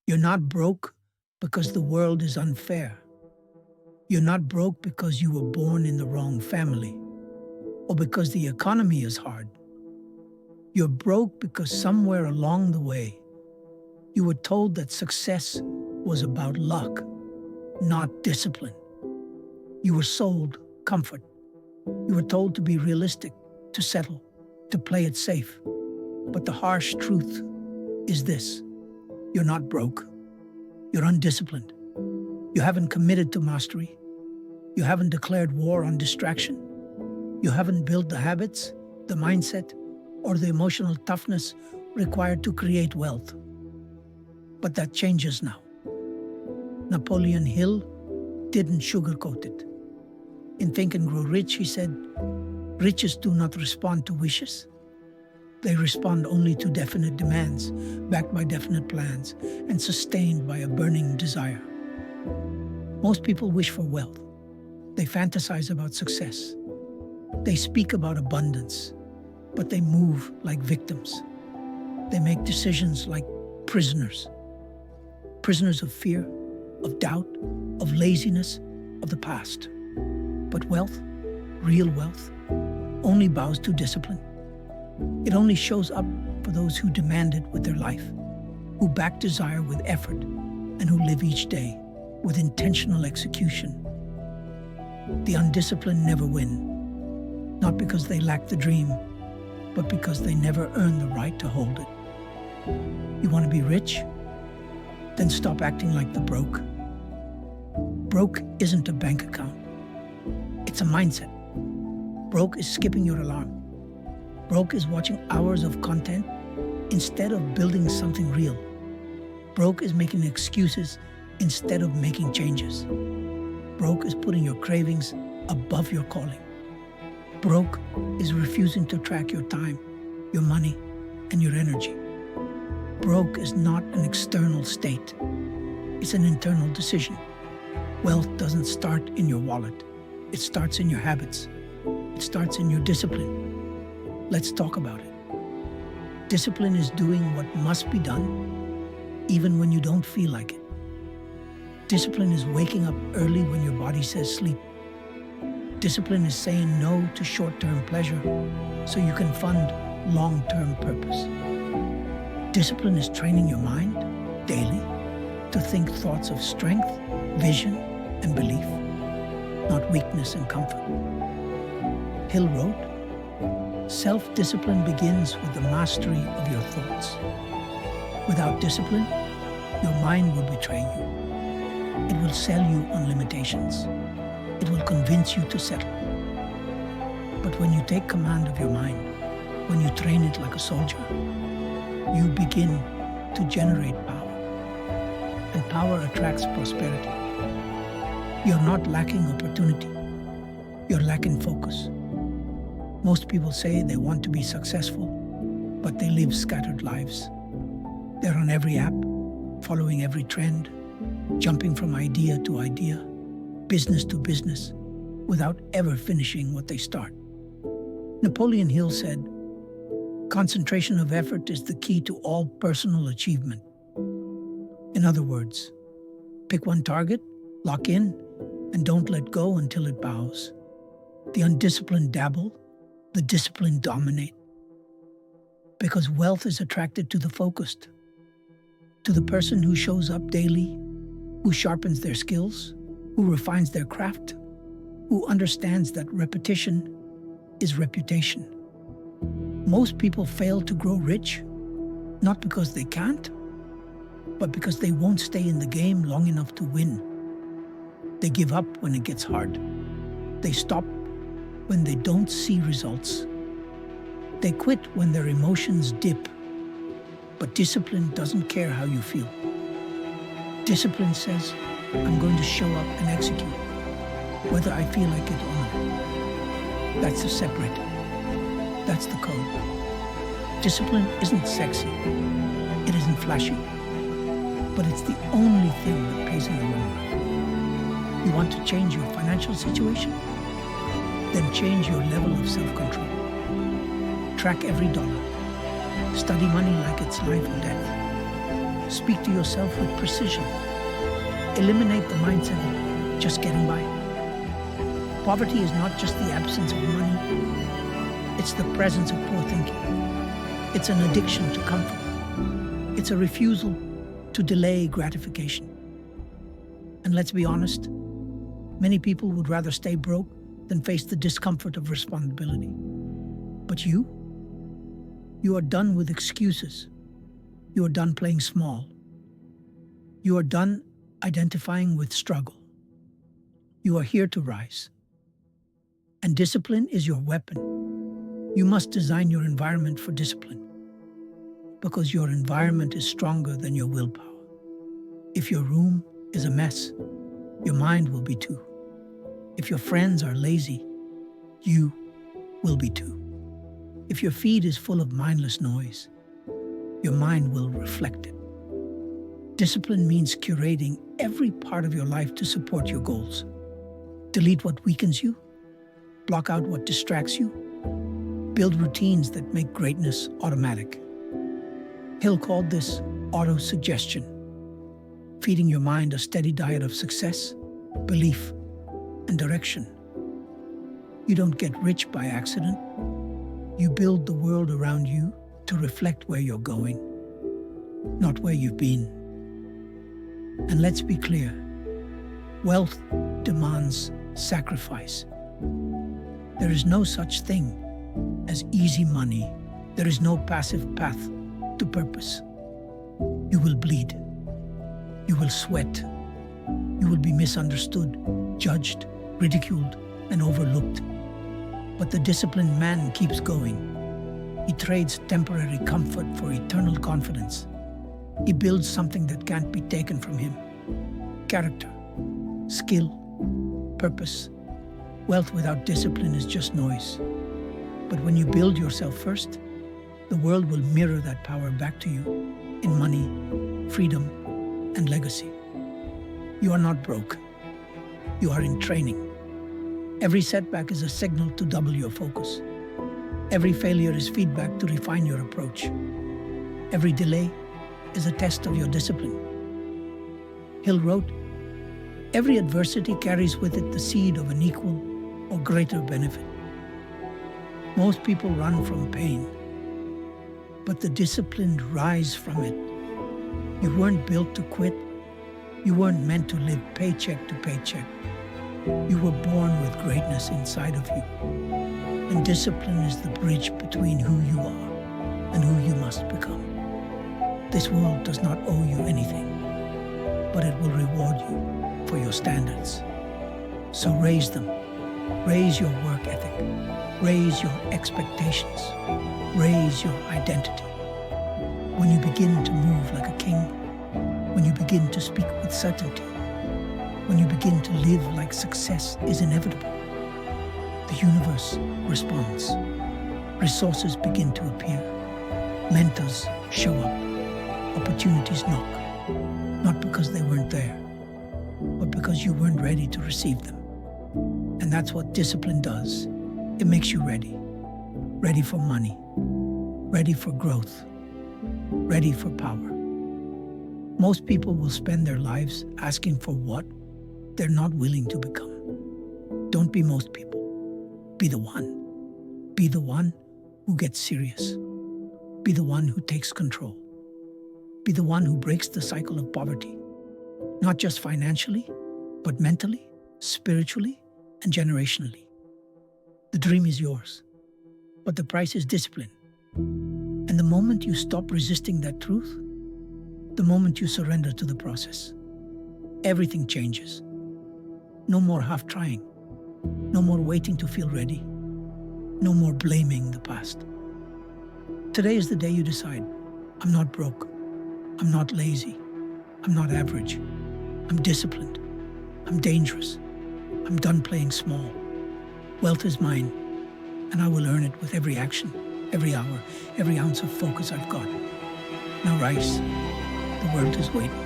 You're not broke because the world is unfair. You're not broke because you were born in the wrong family or because the economy is hard. You're broke because somewhere along the way, you were told that success was about luck, not discipline. You were sold comfort. You were told to be realistic, to settle, to play it safe. But the harsh truth is this: you're not broke. You're undisciplined. You haven't committed to mastery. You haven't declared war on distraction. You haven't built the habits, the mindset, or the emotional toughness required to create wealth. But that changes now. Napoleon Hill didn't sugarcoat it. In Think and Grow Rich, he said, riches do not respond to wishes. They respond only to definite demands, backed by definite plans, and sustained by a burning desire. Most people wish for wealth. They fantasize about success. They speak about abundance, but they move like victims. They make decisions like prisoners. Prisoners of fear, of doubt, of laziness, of the past. But wealth, real wealth, only bows to discipline. It only shows up for those who demand it with their life, who back desire with effort, and who live each day with intentional execution. The undisciplined never win, not because they lack the dream, but because they never earn the right to hold it. You want to be rich? Then stop acting like the broke. Broke isn't a bank account. It's a mindset. Broke is skipping your alarm. Broke is watching hours of content instead of building something real. Broke is making excuses instead of making changes. Broke is putting your cravings above your calling. Broke is refusing to track your time, your money, and your energy. Broke is not an external state. It's an internal decision. Wealth doesn't start in your wallet. It starts in your habits. It starts in your discipline. Let's talk about it. Discipline is doing what must be done, even when you don't feel like it. Discipline is waking up early when your body says sleep. Discipline is saying no to short-term pleasure so you can fund long-term purpose. Discipline is training your mind daily to think thoughts of strength, vision, and belief, not weakness and comfort. Hill wrote, self-discipline begins with the mastery of your thoughts. Without discipline, your mind will betray you. It will sell you on limitations. It will convince you to settle. But when you take command of your mind, when you train it like a soldier, you begin to generate power. And power attracts prosperity. You're not lacking opportunity. You're lacking focus. Most people say they want to be successful, but they live scattered lives. They're on every app, following every trend, jumping from idea to idea, business to business, without ever finishing what they start. Napoleon Hill said, concentration of effort is the key to all personal achievement. In other words, pick one target, lock in, and don't let go until it bows. The undisciplined dabble, the disciplined dominate. Because wealth is attracted to the focused, to the person who shows up daily, who sharpens their skills, who refines their craft, who understands that repetition is reputation. Most people fail to grow rich, not because they can't, but because they won't stay in the game long enough to win. They give up when it gets hard. They stop when they don't see results. They quit when their emotions dip. But discipline doesn't care how you feel. Discipline says, I'm going to show up and execute, whether I feel like it or not. That's the separator. That's the code. Discipline isn't sexy. It isn't flashy. But it's the only thing that pays in the long run. You want to change your financial situation? Then change your level of self-control. Track every dollar. Study money like it's life or death. Speak to yourself with precision. Eliminate the mindset of just getting by. Poverty is not just the absence of money, it's the presence of poor thinking. It's an addiction to comfort. It's a refusal to delay gratification. And let's be honest, many people would rather stay broke than face the discomfort of responsibility. But you are done with excuses. You are done playing small. You are done identifying with struggle. You are here to rise. And discipline is your weapon. You must design your environment for discipline, because your environment is stronger than your willpower. If your room is a mess, your mind will be too. If your friends are lazy, you will be too. If your feed is full of mindless noise, your mind will reflect it. Discipline means curating every part of your life to support your goals. Delete what weakens you, block out what distracts you, build routines that make greatness automatic. Hill called this auto-suggestion, feeding your mind a steady diet of success, belief, and direction. You don't get rich by accident. You build the world around you to reflect where you're going, not where you've been. And let's be clear, wealth demands sacrifice. There is no such thing as easy money. There is no passive path to purpose. You will bleed. You will sweat. You will be misunderstood, judged, ridiculed, and overlooked. But the disciplined man keeps going. He trades temporary comfort for eternal confidence. He builds something that can't be taken from him. Character, skill, purpose. Wealth without discipline is just noise. But when you build yourself first, the world will mirror that power back to you in money, freedom, and legacy. You are not broke. You are in training. Every setback is a signal to double your focus. Every failure is feedback to refine your approach. Every delay is a test of your discipline. Hill wrote, "Every adversity carries with it the seed of an equal or greater benefit." Most people run from pain, but the disciplined rise from it. You weren't built to quit. You weren't meant to live paycheck to paycheck. You were born with greatness inside of you. And discipline is the bridge between who you are and who you must become. This world does not owe you anything, but it will reward you for your standards. So raise them. Raise your work ethic. Raise your expectations. Raise your identity. When you begin to move like a king, when you begin to speak with certainty, when you begin to live like success is inevitable, the universe responds. Resources begin to appear. Mentors show up. Opportunities knock. Not because they weren't there, but because you weren't ready to receive them. And that's what discipline does. It makes you ready. Ready for money. Ready for growth. Ready for power. Most people will spend their lives asking for what they're not willing to become. Don't be most people. Be the one. Be the one who gets serious. Be the one who takes control. Be the one who breaks the cycle of poverty. Not just financially, but mentally, spiritually, and generationally. The dream is yours, but the price is discipline. And the moment you stop resisting that truth, the moment you surrender to the process, everything changes. No more half trying. No more waiting to feel ready. No more blaming the past. Today is the day you decide, I'm not broke. I'm not lazy. I'm not average. I'm disciplined. I'm dangerous. I'm done playing small. Wealth is mine, and I will earn it with every action, every hour, every ounce of focus I've got. Now rise. The world is waiting.